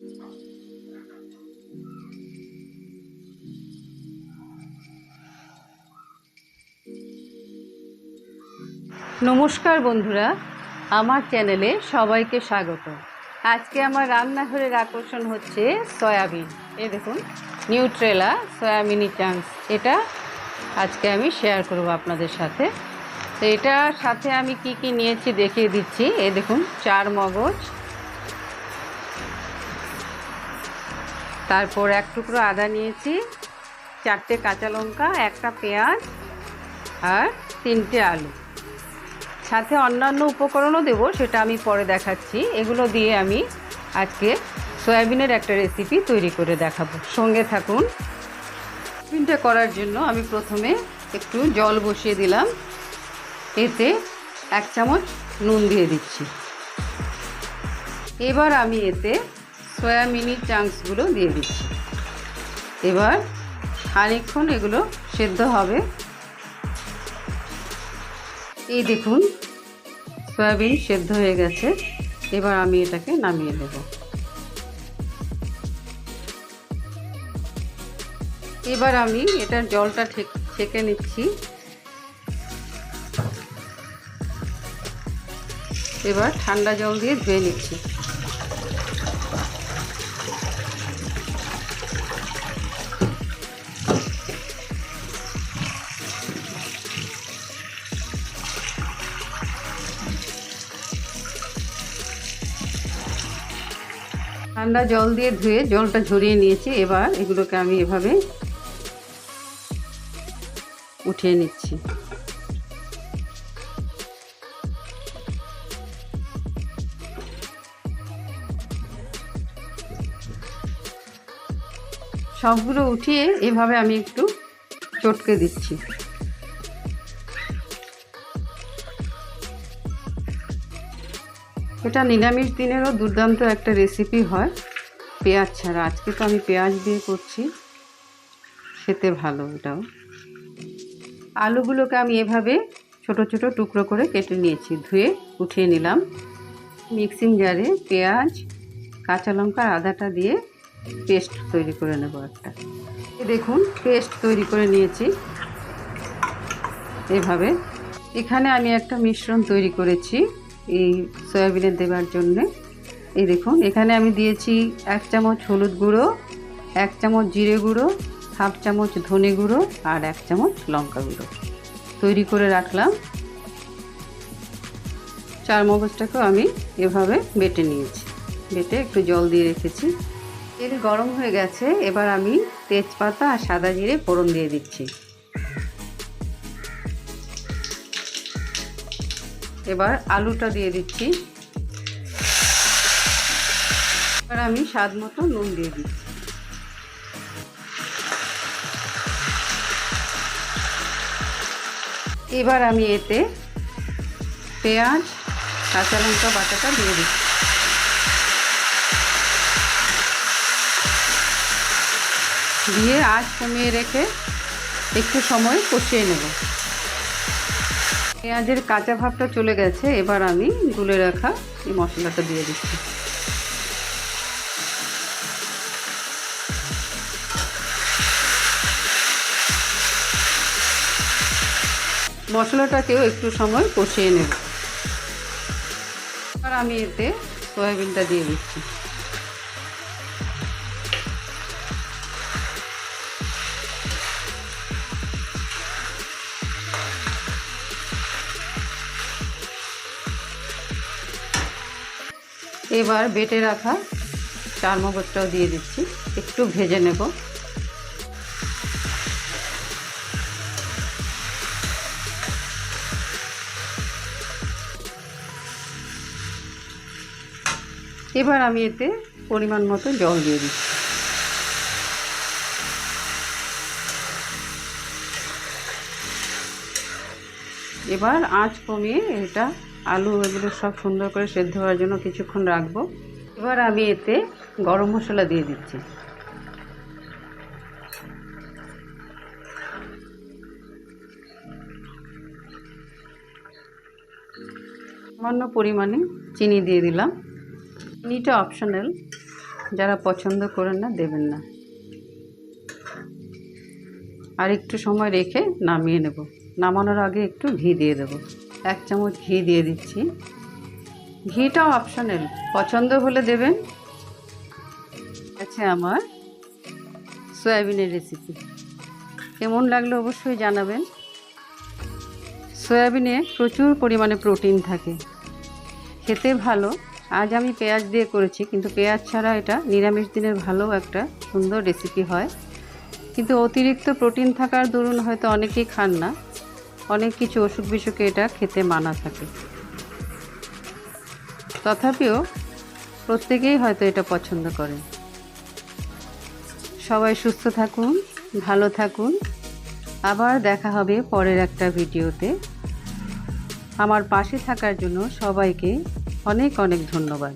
নমস্কার বন্ধুরা, আমার চ্যানেলে সবাইকে স্বাগত। আজকে আমার রান্নাঘরের আকর্ষণ হচ্ছে সয়াবিন। এই দেখুন, নিউট্রেলা সয়াবিনি চাংস, এটা আজকে আমি শেয়ার করব আপনাদের সাথে। তো এটার সাথে আমি কি কি নিয়েছি দেখিয়ে দিচ্ছি। এই দেখুন, 4 মগজ, তারপর 1 টুকরো আদা নিয়েছি, 4টে কাঁচা লঙ্কা, 1টা পেঁয়াজ আর 3টে আলু। সাথে অন্যান্য উপকরণও দেবো, সেটা আমি পরে দেখাচ্ছি। এগুলো দিয়ে আমি আজকে সয়াবিনের একটা রেসিপি তৈরি করে দেখাবো, সঙ্গে থাকুন। সয়াবিনটা করার জন্য আমি প্রথমে একটু জল বসিয়ে দিলাম, এতে 1 চামচ নুন দিয়ে দিচ্ছি। এবার আমি এতে সয়াবিনি চাংসগুলো দিয়ে দিচ্ছি। এবার খানিকক্ষণ এগুলো সেদ্ধ হবে। এই দেখুন, সয়াবিন সেদ্ধ হয়ে গেছে। এবার আমি এটাকে নামিয়ে নেব। এবার আমি এটার জলটা ছেঁকে নিচ্ছি। এবার ঠান্ডা জল দিয়ে ধুয়ে নিচ্ছি। ঠান্ডা জল দিয়ে ধুয়ে জলটা ঝরিয়ে নিয়েছি। এবার এগুলোকে আমি এভাবে উঠিয়ে নিচ্ছি। সবগুলো উঠিয়ে এভাবে আমি একটু চটকে দিচ্ছি। এটা নিরামিষ দিনেরও দুর্দান্ত একটা রেসিপি হয়, পেঁয়াজ ছাড়া। আজকে তো আমি পেঁয়াজ দিয়ে করছি, খেতে ভালো এটাও। আলুগুলোকে আমি এভাবে ছোট ছোট টুকরো করে কেটে নিয়েছি, ধুয়ে উঠিয়ে নিলাম। মিক্সিং জারে পেঁয়াজ, কাঁচা লঙ্কা, আদাটা দিয়ে পেস্ট তৈরি করে নেব একটা। দেখুন, পেস্ট তৈরি করে নিয়েছি এভাবে। এখানে আমি একটা মিশ্রণ তৈরি করেছি এই সয়াবিনের দেওয়ার জন্যে। এই দেখুন, এখানে আমি দিয়েছি 1 চামচ হলুদ গুঁড়ো, 1 চামচ জিরে গুঁড়ো, 1/2 চামচ ধনে গুঁড়ো আর 1 চামচ লঙ্কা গুঁড়ো তৈরি করে রাখলাম। 4 মগজটাকেও আমি এভাবে বেটে নিয়েছি, বেটে একটু জল দিয়ে রেখেছি। তেল গরম হয়ে গেছে। এবার আমি তেজপাতা আর সাদা জিরে ফোড়ন দিয়ে দিচ্ছি। এবার আলুটা দিয়ে দিচ্ছি। এবার আমি স্বাদ মতো নুন দিয়ে দিচ্ছি। এবার আমি এতে পেঁয়াজ, কাঁচা লঙ্কা বাটাটা দিয়ে দিচ্ছি। দিয়ে আঁচ কমিয়ে রেখে একটু সময় কষিয়ে নেব। পেঁয়াজের কাঁচা ভাবটা চলে গেছে। এবার আমি গুলে রাখা এই মশলাটা দিয়ে দিচ্ছি। মশলাটাকেও একটু সময় কষিয়ে নেব। এবার আমি এতে সয়াবিনটা দিয়ে দিচ্ছি। এবার বেটে রাখা 4 মগজটাও দিয়ে দিচ্ছি, একটু ভেজে নেব। এবার আমি এতে পরিমাণ মতো জল দিয়ে দিচ্ছি। এবার আঁচ কমিয়ে এটা আলু এগুলো সব সুন্দর করে সেদ্ধ হওয়ার জন্য কিছুক্ষণ রাখবো। এবার আমি এতে গরম মশলা দিয়ে দিচ্ছি। সামান্য পরিমাণে চিনি দিয়ে দিলাম। চিনিটা অপশনাল, যারা পছন্দ করেন না দেবেন না। আর একটু সময় রেখে নামিয়ে নেব। নামানোর আগে একটু ঘি দিয়ে দেবো। 1 চামচ ঘি দিয়ে দিচ্ছি। ঘিটাও অপশনাল, পছন্দ হলে দেবেন। আচ্ছা, আমার সয়াবিনের রেসিপি কেমন লাগলো অবশ্যই জানাবেন। সয়াবিনে প্রচুর পরিমাণে প্রোটিন থাকে, খেতে ভালো। আজ আমি পেঁয়াজ দিয়ে করেছি, কিন্তু পেঁয়াজ ছাড়া এটা নিরামিষ দিনের ভালো একটা সুন্দর রেসিপি হয়। কিন্তু অতিরিক্ত প্রোটিন থাকার দরুন হয়তো অনেকেই খান না, অনেক কিছু অসুখ বিসুখে এটা খেতে মানা থাকে। তথাপিও প্রত্যেকেই হয়তো এটা পছন্দ করে। সবাই সুস্থ থাকুন, ভালো থাকুন। আবার দেখা হবে পরের একটা ভিডিওতে। আমার পাশে থাকার জন্য সবাইকে অনেক অনেক ধন্যবাদ।